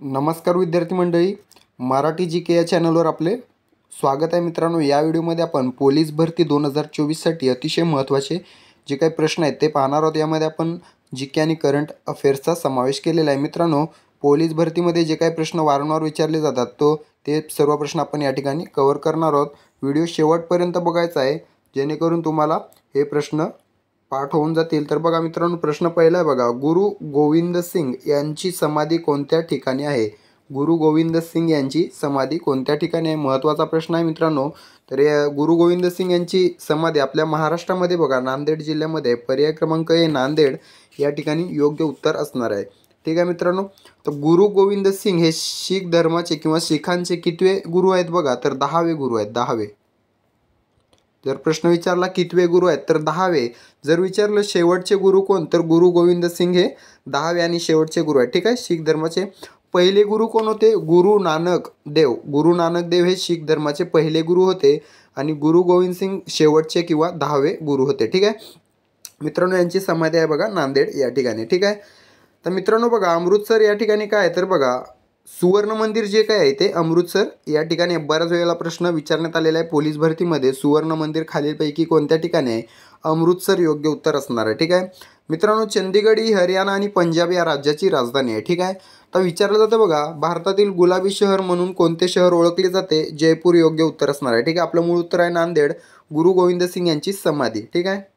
नमस्कार विद्यार्थी मंडळी, मराठी जी के या चॅनलवर आपले स्वागत आहे. मित्रांनो, या व्हिडिओमध्ये आपण पोलीस भरती 2024साठी अतिशय महत्त्वाचे जे काही प्रश्न आहेत ते पाहणार आहोत. यामध्ये आपण जी के आणि करंट अफेअर्सचा समावेश केलेला आहे. मित्रांनो, पोलीस भरतीमध्ये जे काही प्रश्न वारंवार विचारले जातात ते सर्व प्रश्न आपण या ठिकाणी कव्हर करणार आहोत. व्हिडिओ शेवटपर्यंत बघायचा आहे जेणेकरून तुम्हाला हे प्रश्न पाठ होऊन जातील. तर बघा मित्रांनो, प्रश्न पहिला आहे बघा, गुरु गोविंद सिंग यांची समाधी कोणत्या ठिकाणी आहे? गुरु गोविंद सिंग यांची समाधी कोणत्या ठिकाणी आहे? महत्त्वाचा प्रश्न आहे मित्रांनो. तर या गुरु गोविंद सिंग यांची समाधी आपल्या महाराष्ट्रामध्ये बघा नांदेड जिल्ह्यामध्ये, पर्याय क्रमांक ए नांदेड या ठिकाणी योग्य उत्तर असणार आहे. ठीक आहे मित्रांनो. तर गुरु गोविंद सिंग हे शीख धर्माचे किंवा शिखांचे कितवे गुरु आहेत बघा? तर 10वे गुरु आहेत, 10वे. जर प्रश्न विचारला कितवे गुरु आहेत तर 10वे. जर विचारलं शेवटचे गुरु कोण, तर गुरु गोविंद सिंग हे 10वे आणि शेवटचे गुरु आहेत. ठीक आहे. शीख धर्माचे पहिले गुरु कोण होते? गुरु नानक देव. गुरु नानक देव हे शीख धर्माचे पहिले गुरु होते आणि गुरु गोविंद सिंग शेवटचे किंवा 10वे गुरु होते. ठीक आहे मित्रांनो, यांची समाधी आहे बघा नांदेड या ठिकाणी. ठीक आहे. तर मित्रांनो बघा, अमृतसर या ठिकाणी काय आहे तर बघा सुवर्ण मंदिर जे काय आहे ते अमृतसर या ठिकाणी. बऱ्याच वेळेला प्रश्न विचारण्यात आलेला आहे पोलीस भरतीमध्ये, सुवर्ण मंदिर खालीलपैकी कोणत्या ठिकाणी आहे? अमृतसर योग्य उत्तर असणार आहे. ठीक आहे मित्रांनो, चंदीगड ही हरियाणा आणि पंजाब या राज्याची राजधानी आहे. ठीक आहे. तर विचारलं जातं बघा, भारतातील गुलाबी शहर म्हणून कोणते शहर ओळखले जाते? जयपूर योग्य उत्तर असणार आहे. ठीक आहे. आपलं मूळ उत्तर आहे नांदेड. गुरु गोविंद सिंग यांची समाधी. ठीक आहे.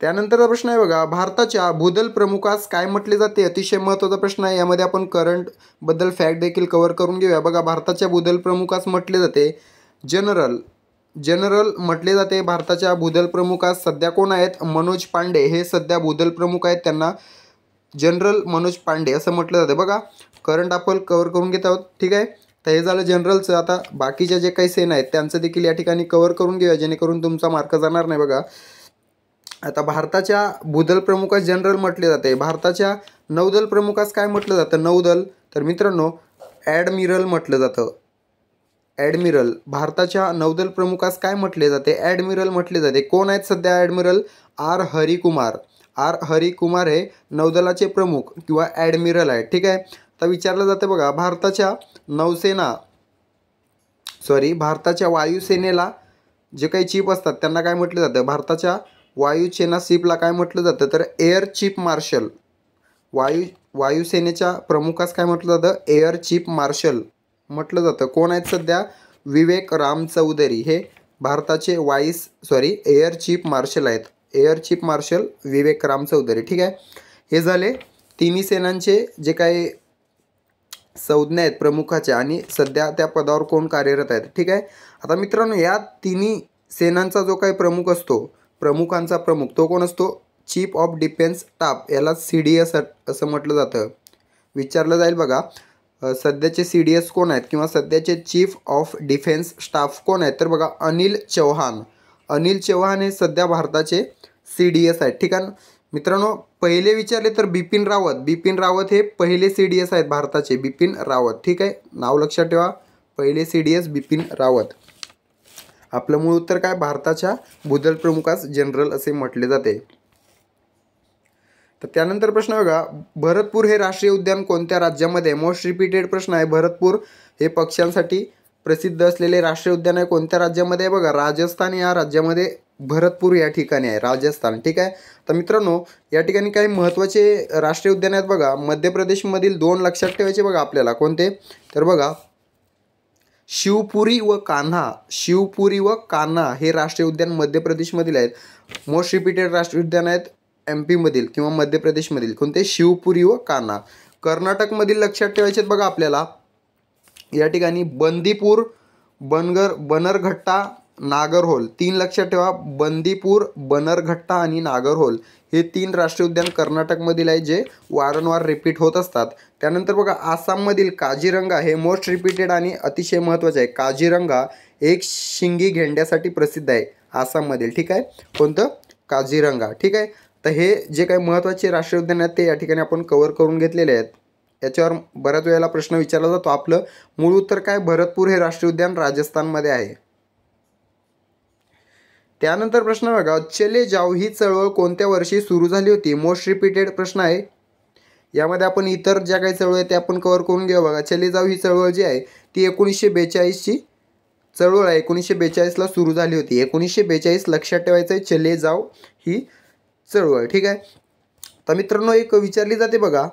त्यानंतरचा प्रश्न आहे बघा, भारताच्या भूदल प्रमुखास काय म्हटले जाते? अतिशय महत्त्वाचा प्रश्न आहे. यामध्ये आपण करंटबद्दल फॅक्ट देखील कव्हर करून घेऊया. बघा, भारताच्या भूदल प्रमुखास म्हटले जाते जनरल म्हटले जाते. भारताच्या भूदल प्रमुखास सध्या कोण आहेत? मनोज पांडे हे सध्या भूदल प्रमुख आहेत. त्यांना जनरल मनोज पांडे असं म्हटलं जातं. बघा, करंट आपण कव्हर करून घेत आहोत. ठीक आहे. तर हे झालं जनरलचं. आता बाकीच्या जे काही सेना आहेत त्यांचं देखील या ठिकाणी कव्हर करून घेऊया जेणेकरून तुमचा मार्क जाणार नाही. बघा, आता भारताच्या भूदल प्रमुखास जनरल म्हटले जाते. भारताच्या नौदल प्रमुखास काय म्हटलं जातं? नौदल. तर मित्रांनो, ॲडमिरल म्हटलं जातं. ॲडमिरल. भारताच्या नौदल प्रमुखास काय म्हटले जाते? ॲडमिरल म्हटले जाते. कोण आहेत सध्या admiral? R Harikumar. R Harikumar हे नौदलाचे प्रमुख किंवा ॲडमिरल आहेत. ठीक आहे. तर विचारलं जातं बघा, भारताच्या वायुसेनेला जे काही चीफ असतात त्यांना काय म्हटलं जातं? भारताच्या वायुसेना चीफला काय म्हटलं जातं? तर एअर चीफ मार्शल. वायुसेनेच्या प्रमुखास काय म्हटलं जातं? एअर चीफ मार्शल म्हटलं जातं. कोण आहेत सध्या? विवेक राम चौधरी हे भारताचे एअर चीफ मार्शल आहेत. एअर चीफ मार्शल विवेक राम चौधरी. ठीक आहे. हे झाले तिन्ही सेनांचे जे काही संज्ञा आहेत प्रमुखाच्या आणि सध्या त्या पदावर कोण कार्यरत आहेत. ठीक आहे. आता मित्रांनो, या तिन्ही सेनांचा जो काही प्रमुख असतो, प्रमुखांचा प्रमुख, तो कोण असतो? Chief of defence staff. याला CDS असं म्हटलं जातं. विचारलं जाईल बघा, सध्याचे CDS कोण आहेत किंवा सध्याचे चीफ ऑफ डिफेन्स स्टाफ कोण आहेत? तर बघा, अनिल चौहान. अनिल चौहान हे सध्या भारताचे CDS आहेत. ठीक आहे मित्रांनो. पहिले विचारले तर बिपिन रावत हे पहिले CDS आहेत भारताचे. बिपिन रावत. ठीक आहे. नाव लक्षात ठेवा. पहिले CDS बिपिन रावत. आपलं मूळ उत्तर काय? भारताच्या भूदल प्रमुखास जनरल असे म्हटले जाते. तर त्यानंतर प्रश्न बघा, भरतपूर हे राष्ट्रीय उद्यान कोणत्या राज्यामध्ये? मोस्ट रिपीटेड प्रश्न आहे. भरतपूर हे पक्ष्यांसाठी प्रसिद्ध असलेले राष्ट्रीय उद्यान आहे. कोणत्या राज्यामध्ये आहे बघा? राजस्थान या राज्यामध्ये भरतपूर या ठिकाणी आहे. राजस्थान. ठीक आहे. तर मित्रांनो, या ठिकाणी काही महत्त्वाचे राष्ट्रीय उद्यान आहेत बघा. मध्य प्रदेशमधील 2 लक्षात ठेवायचे बघा आपल्याला. कोणते? तर बघा, शिवपुरी व कान्हा हे राष्ट्रीय उद्यान मध्य प्रदेशमधील आहेत. मोस्ट रिपीटेड राष्ट्रीय उद्यान आहेत MP मधील किंवा मध्य प्रदेशमधील. कोणते? शिवपुरी व कान्हा. कर्नाटकमधील लक्षात ठेवायचे आहेत बघा आपल्याला. या ठिकाणी बंदीपूर, बनरघट्टा, नागरहोल. 3 लक्षात ठेवा. बंदीपूर, बनरघट्टा आणि नागरहोल हे 3 राष्ट्रीय उद्यान कर्नाटकमधील आहे जे वारंवार रिपीट होत असतात. त्यानंतर बघा, आसाममधील काझीरंगा हे मोस्ट रिपीटेड आणि अतिशय महत्त्वाचे आहे. काझीरंगा एक शिंगी गेंड्यासाठी प्रसिद्ध आहे आसाममधील. ठीक आहे. कोणतं? काझीरंगा. ठीक आहे. तर हे जे काही महत्त्वाचे राष्ट्रीय उद्यान आहेत ते या ठिकाणी आपण कव्हर करून घेतलेले आहेत. याच्यावर बऱ्याच वेळेला प्रश्न विचारला जातो. आपलं मूळ उत्तर काय? भरतपूर हे राष्ट्रीय उद्यान राजस्थानमध्ये आहे. त्यानंतर प्रश्न बघा, चले जाव ही चळवळ कोणत्या वर्षी सुरू झाली होती? मोस्ट रिपीटेड प्रश्न आहे. यामध्ये आपण इतर ज्या काही चळवळ आहे ते आपण कव्हर करून घेऊ बघा. चले जाव ही चळवळ जी आहे ती 1942ची चळवळ आहे. 1942ला सुरू झाली होती. 1942 लक्षात ठेवायचं आहे, चले जाव ही चळवळ. ठीक आहे. तर मित्रांनो एक विचारली जाते बघा,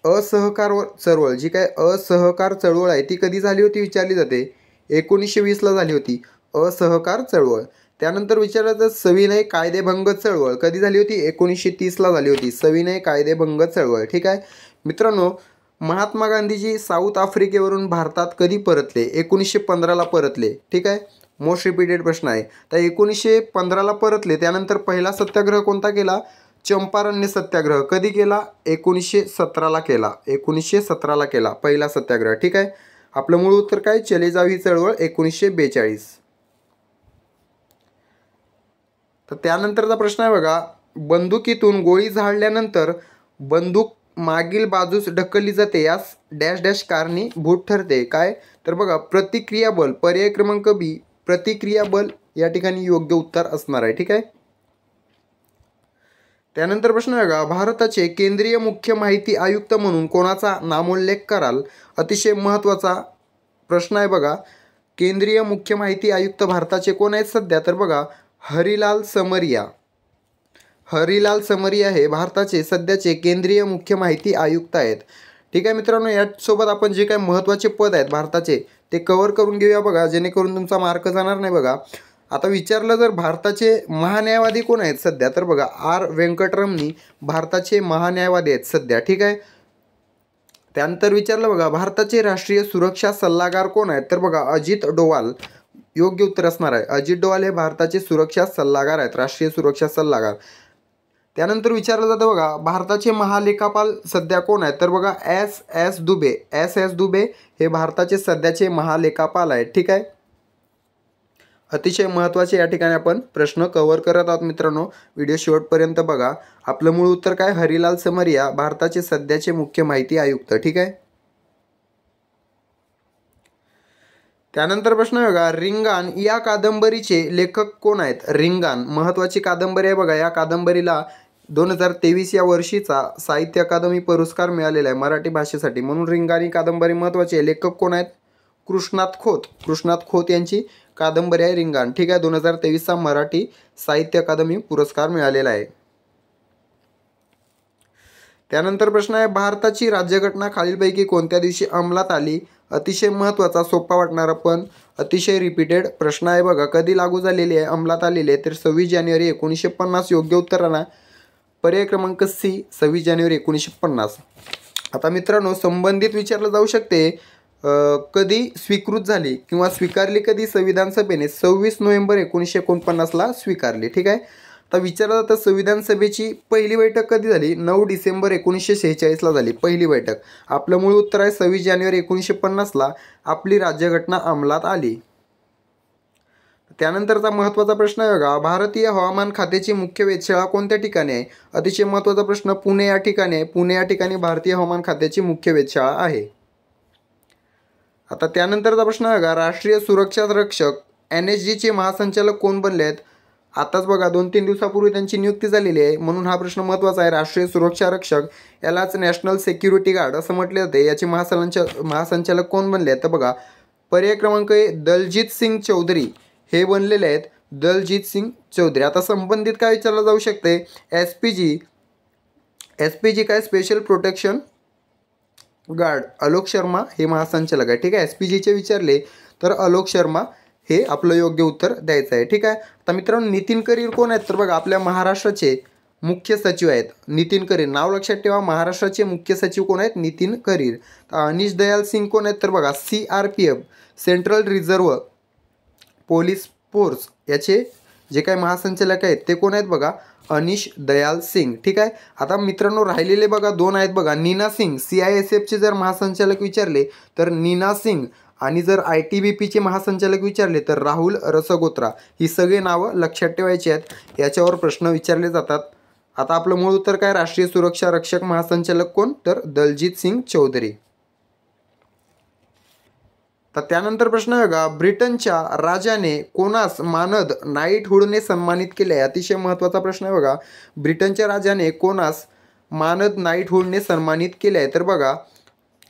असहकार चळवळ जी काय असहकार चळवळ आहे ती कधी झाली होती विचारली जाते. 1920ला झाली होती असहकार चळवळ. त्यानंतर विचारलं तर सविनय कायदेभंग चळवळ कधी झाली होती. 1930ला झाली होती सविनय कायदेभंग चळवळ. ठीक आहे मित्रांनो, महात्मा गांधीजी साऊथ आफ्रिकेवरून भारतात कधी परतले. 1915ला परतले. ठीक आहे, मोस्ट रिपीटेड प्रश्न आहे. तर 1915ला परतले. त्यानंतर पहिला सत्याग्रह कोणता केला. चंपारण्य सत्याग्रह कधी केला. 1917ला केला. 1917ला केला पहिला सत्याग्रह. ठीक आहे, आपलं मूळ उत्तर काय, चले जाव ही चळवळ 1942. तर त्यानंतरचा प्रश्न आहे बघा, बंदुकीतून गोळी झाडल्यानंतर बंदूक मागील बाजूस ढकलली जाते, यास डॅश डॅश कारणीभूत ठरते. काय तर बघा, प्रतिक्रिया बल. पर्याय क्रमांक बी प्रतिक्रिया बल या ठिकाणी योग्य उत्तर असणार आहे. ठीक आहे. त्यानंतर प्रश्न आहे बघा, भारताचे केंद्रीय मुख्य माहिती आयुक्त म्हणून कोणाचा नामोल्लेख कराल. अतिशय महत्त्वाचा प्रश्न आहे बघा. केंद्रीय मुख्य माहिती आयुक्त भारताचे कोण आहेत सध्या, तर बघा हरिलाल समरिया. हरिलाल समरिया हे भारताचे सध्याचे केंद्रीय मुख्य माहिती आयुक्त आहेत. ठीक आहे मित्रांनो, यासोबत आपण जे काही महत्त्वाचे पद आहेत भारताचे ते कव्हर करून घेऊया बघा, जेणेकरून तुमचा मार्क जाणार नाही बघा. आता विचारलं जर भारताचे महान्यायवादी कोण आहेत सध्या, तर बघा आर व्यंकटरमणी भारताचे महान्यायवादी आहेत सध्या. ठीक आहे. त्यानंतर विचारलं बघा, भारताचे राष्ट्रीय सुरक्षा सल्लागार कोण आहेत, तर बघा अजित डोवाल योग्य उत्तर असणार आहे. अजित डोवाल हे भारताचे सुरक्षा सल्लागार आहेत, राष्ट्रीय सुरक्षा सल्लागार. त्यानंतर विचारलं जातं बघा, भारताचे महालेखापाल सध्या कोण आहेत, तर बघा S S Dubey. S S Dubey हे भारताचे सध्याचे महालेखापाल आहेत. ठीक आहे, अतिशय महत्त्वाचे या ठिकाणी आपण प्रश्न कव्हर करत आहोत मित्रांनो. व्हिडिओ शेवटपर्यंत बघा. आपलं मूळ उत्तर काय, हरिलाल समरिया भारताचे सध्याचे मुख्य माहिती आयुक्त. ठीक आहे. त्यानंतर प्रश्न आहे बघा, रिंगाण या कादंबरीचे लेखक कोण आहेत. रिंगाण महत्त्वाची कादंबरी आहे बघा. या कादंबरीला 2023 या वर्षीचा साहित्य अकादमी पुरस्कार मिळालेला आहे मराठी भाषेसाठी, म्हणून रिंगाण ही कादंबरी महत्त्वाची आहे. लेखक कोण आहेत, कृष्णात खोत. कृष्णात खोत यांची कादंबरी आहे रिंगाण. ठीक आहे, 2023चा मराठी साहित्य अकादमी पुरस्कार मिळालेला आहे. त्यानंतर प्रश्न आहे, भारताची राज्यघटना खालीलपैकी कोणत्या दिवशी अंमलात आली. अतिशय महत्त्वाचा, सोपा वाटणारा पण अतिशय रिपीटेड प्रश्न आहे बघा. कधी लागू झालेली आहे, अंमलात आलेली आहे, तर 26 जानेवारी 1950 योग्य उत्तर आला. पर्याय क्रमांक सी 26 जानेवारी 1950. आता मित्रांनो संबंधित विचारलं जाऊ शकते, कधी स्वीकृत झाली किंवा स्वीकारली कधी संविधान सभेने. 26 नोव्हेंबर 1949ला स्वीकारली. ठीक आहे. आता विचारलं जातं संविधान सभेची पहिली बैठक कधी झाली. 9 डिसेंबर 1946ला झाली पहिली बैठक. आपलं मूळ उत्तर आहे 26 जानेवारी 1950ला आपली राज्यघटना अंमलात आली. त्यानंतरचा महत्त्वाचा प्रश्न आहे बघा, भारतीय हवामान खात्याची मुख्य वेधशाळा कोणत्या ठिकाणी आहे. अतिशय महत्त्वाचा प्रश्न, पुणे या ठिकाणी आहे. पुणे या ठिकाणी भारतीय हवामान खात्याची मुख्य वेधशाळा आहे. आता त्यानंतरचा प्रश्न आहे बघा, राष्ट्रीय सुरक्षा रक्षक NSGचे महासंचालक कोण बनले आहेत. आताच बघा 2-3 दिवसापूर्वी त्यांची नियुक्ती झालेली आहे, म्हणून हा प्रश्न महत्त्वाचा आहे. राष्ट्रीय सुरक्षा रक्षक यालाच नॅशनल सिक्युरिटी गार्ड असं म्हटले जाते. याचे महासंचालक कोण बनले आहेत, तर बघा पर्याय क्रमांक ए दलजीत सिंग चौधरी हे बनलेले आहेत. दलजीत सिंग चौधरी. आता संबंधित काय विचारलं जाऊ शकते, SPG काय special protection guard Alok Sharma हे महासंचालक आहे. ठीक आहे, SPGचे विचारले तर आलोक शर्मा हे आपलं योग्य उत्तर द्यायचं आहे. ठीक आहे. आता मित्रांनो नितीन करीर कोण आहेत, तर बघा आपल्या महाराष्ट्राचे मुख्य सचिव आहेत नितीन करीर. नाव लक्षात ठेवा, महाराष्ट्राचे मुख्य सचिव कोण आहेत, नितीन करीर. अनिश दयाल सिंग कोण आहेत, तर बघा CRPF central reserve police force याचे जे काही महासंचालक आहेत ते कोण आहेत बघा, अनिश दयाल सिंग. ठीक आहे. आता मित्रांनो राहिलेले बघा 2 आहेत बघा, नीना सिंग. CISFचे जर महासंचालक विचारले तर नीना सिंग, आणि जर ITBPचे महासंचालक विचारले तर राहुल रसगोत्रा. ही सगळी नावं लक्षात ठेवायची आहेत, याच्यावर प्रश्न विचारले जातात. आता आपलं मूळ उत्तर काय, राष्ट्रीय सुरक्षा रक्षक महासंचालक कोण, तर दलजीत सिंग चौधरी. तर त्यानंतर प्रश्न आहे बघा, ब्रिटनच्या राजाने कोणास मानद नाईटहुडने सन्मानित केले आहे. अतिशय महत्त्वाचा प्रश्न आहे बघा, ब्रिटनच्या राजाने कोणास मानद नाईटहूडने सन्मानित केले आहे? तर बघा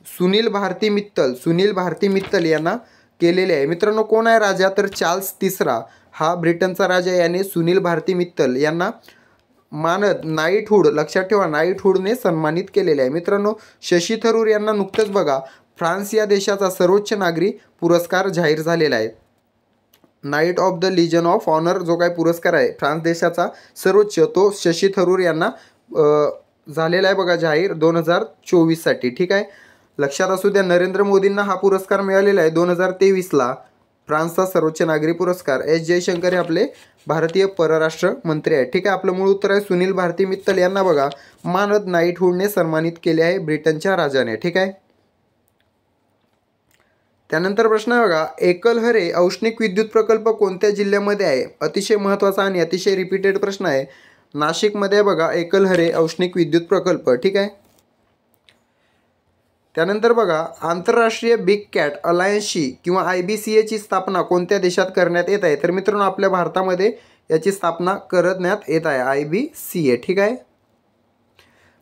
सुनील भारती मित्तल यांना केलेले आहे. मित्रांनो कोण आहे राजा? तर चार्ल्स तिसरा हा ब्रिटनचा राजा, याने सुनील भारती मित्तल यांना मानद नाईटहूड, लक्षात ठेवा, नाईटहूडने सन्मानित केलेले आहे. मित्रांनो शशी थरूर यांना नुकतंच बघा फ्रान्स या देशाचा सर्वोच्च नागरी पुरस्कार जाहीर झालेला आहे. Knight of the Legion of Honour जो काही पुरस्कार आहे फ्रान्स देशाचा सर्वोच्च, तो शशी थरूर यांना झालेला आहे बघा जाहीर 2024साठी. ठीक आहे, लक्षात असू द्या. नरेंद्र मोदींना हा पुरस्कार मिळालेला आहे 2023ला, फ्रान्सचा सर्वोच्च नागरी पुरस्कार. एस जयशंकर हे आपले भारतीय परराष्ट्र मंत्री आहेत. ठीक आहे, आपलं मूळ उत्तर आहे सुनील भारती मित्तल यांना बघा मानद नाईटहूडने सन्मानित केले आहे ब्रिटनच्या राजाने. ठीक आहे, त्यानंतर प्रश्न आहे बघा एकलहरे औष्णिक विद्युत प्रकल्प कोणत्या जिल्ह्यामध्ये आहे? अतिशय महत्त्वाचा आणि अतिशय रिपीटेड प्रश्न आहे. नाशिकमध्ये आहे बघा एकलहरे औष्णिक विद्युत प्रकल्प. ठीक आहे, त्यानंतर बघा आंतरराष्ट्रीय बिग कॅट अलायन्सची किंवा IBCAची स्थापना कोणत्या देशात करण्यात येत आहे? तर मित्रांनो आपल्या भारतामध्ये याची स्थापना करण्यात येत आहे, IBCA. ठीक आहे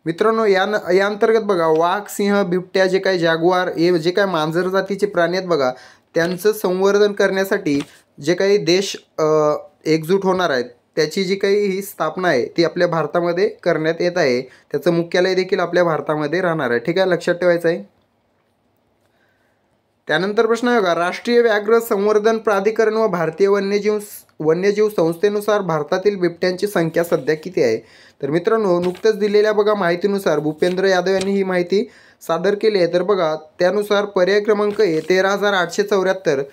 मित्रांनो, या अंतर्गत बघा वाघ, सिंह, बिबट्या, जे काही जॅग्वार, हे जे काही मांजर जातीचे प्राणी आहेत बघा, त्यांचं संवर्धन करण्यासाठी जे काही देश एकजूट होणार आहेत त्याची जी काही ही स्थापना आहे ती आपल्या भारतामध्ये करण्यात येत आहे. त्याचं मुख्यालय देखील आपल्या भारतामध्ये राहणार आहे. ठीक आहे, लक्षात ठेवायचं आहे. त्यानंतर प्रश्न आहे बघा राष्ट्रीय व्याघ्र संवर्धन प्राधिकरण व भारतीय वन्यजीव संस्थेनुसार भारतातील बिबट्यांची संख्या सध्या किती आहे? तर मित्रांनो नुकतंच दिलेल्या बघा माहितीनुसार भूपेंद्र यादव यांनी ही माहिती सादर केली आहे. तर बघा त्यानुसार पर्याय क्रमांक 13,874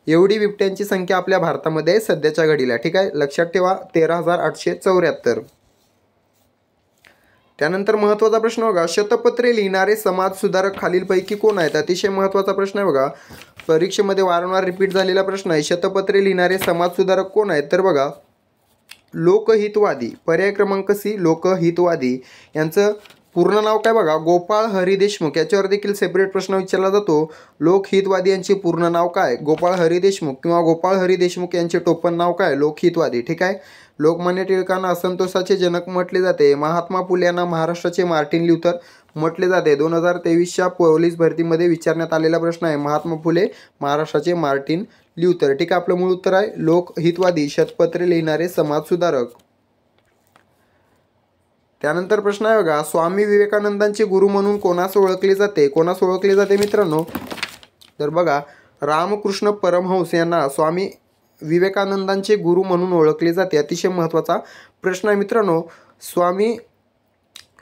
एवढी बिबट्यांची संख्या आपल्या भारतामध्ये आहे सध्याच्या घडीला. ठीक आहे, लक्षात ठेवा 13,874. त्यानंतर महत्त्वाचा प्रश्न बघा शतपत्रे लिहिणारे समाजसुधारक खालीलपैकी कोण आहेत? अतिशय महत्त्वाचा प्रश्न आहे बघा, परीक्षेमध्ये वारंवार रिपीट झालेला प्रश्न आहे. शतपत्रे लिहिणारे समाजसुधारक कोण आहेत? तर बघा लोकहितवादी, पर्याय क्रमांक C लोकहितवादी. यांचं पूर्ण नाव काय बघा गोपाळ हरी देशमुख. याच्यावर देखील सेपरेट प्रश्न विचारला जातो. लोकहितवादी यांचे पूर्ण नाव काय? गोपाळ हरी देशमुख किंवा गोपाळ हरी देशमुख यांचे टोपण नाव काय? लोकहितवादी. ठीक आहे, लोकमान्य टिळकांना असंतोषाचे जनक म्हटले जाते. महात्मा फुले यांना महाराष्ट्राचे मार्टिन ल्युथर म्हटले जाते. 2023च्या पोलीस भरतीमध्ये विचारण्यात आलेला प्रश्न आहे महात्मा फुले महाराष्ट्राचे मार्टिन ल्युथर. ठीक आहे, आपलं मूळ उत्तर आहे लोकहितवादी, शतपत्रे लिहिणारे समाजसुधारक. त्यानंतर प्रश्न आहे बघा स्वामी विवेकानंदांचे गुरु म्हणून कोणास ओळखले जाते? कोणास ओळखले जाते मित्रांनो? तर बघा रामकृष्ण परमहंस यांना स्वामी विवेकानंदांचे गुरु म्हणून ओळखले जाते. अतिशय महत्त्वाचा प्रश्न आहे मित्रांनो. स्वामी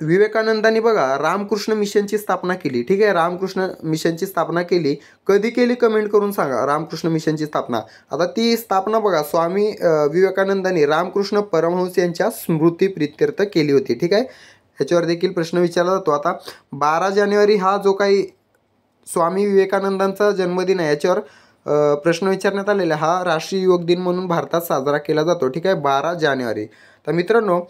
विवेकानंदांनी बघा रामकृष्ण मिशनची स्थापना केली. ठीक आहे, रामकृष्ण मिशनची स्थापना केली. कधी केली कमेंट करून सांगा रामकृष्ण मिशनची स्थापना. आता ती स्थापना बघा स्वामी विवेकानंदांनी रामकृष्ण परमहंस यांच्या स्मृतीप्रित्यर्थ केली होती. ठीक आहे, ह्याच्यावर देखील प्रश्न विचारला जातो. आता 12 जानेवारी हा जो काही स्वामी विवेकानंदांचा जन्मदिन आहे याच्यावर प्रश्न विचारण्यात आलेला. हा राष्ट्रीय युवक दिन म्हणून भारतात साजरा केला जातो. ठीक आहे, 12 जानेवारी. तर मित्रांनो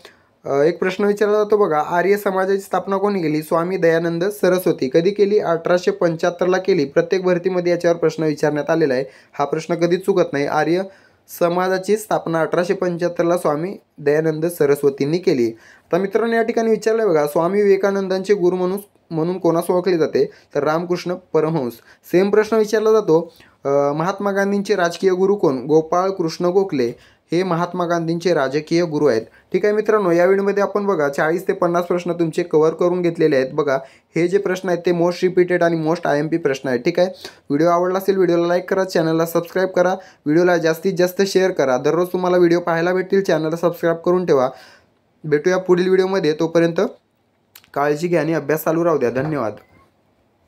एक प्रश्न विचारला जातो बघा आर्य समाजाची स्थापना कोणी केली? स्वामी दयानंद सरस्वती. कधी केली? 1875ला केली. प्रत्येक भरतीमध्ये याच्यावर प्रश्न विचारण्यात आलेला आहे. हा प्रश्न कधीच चुकत नाही. आर्य समाजाची स्थापना 1875ला स्वामी दयानंद सरस्वतींनी केली. आता मित्रांनो या ठिकाणी विचारलं बघा स्वामी विवेकानंदांचे गुरु म्हणून कोणास ओळखले जाते? तर रामकृष्ण परमहंस. सेम प्रश्न विचारला जातो महात्मा गांधींचे राजकीय गुरु कोण? गोपाळ कृष्ण गोखले हे महात्मा गांधींचे राजकीय गुरु आहेत. ठीक आहे मित्रांनो, या व्हिडिओमध्ये आपण बघा 40 ते 50 प्रश्न तुमचे कव्हर करून घेतलेले आहेत. बघा हे जे प्रश्न आहेत ते मोस्ट रिपीटेड आणि मोस्ट IMP प्रश्न आहेत. ठीक आहे, व्हिडिओ आवडला असेल व्हिडिओला लाईक करा, चॅनलला सबस्क्राईब करा, व्हिडिओला जास्तीत जास्त शेअर करा. दररोज तुम्हाला व्हिडिओ पाहायला भेटतील. चॅनलला सबस्क्राईब करून ठेवा. भेटूया पुढील व्हिडिओमध्ये. तोपर्यंत काळजी घ्या आणि अभ्यास चालू राहू द्या. धन्यवाद.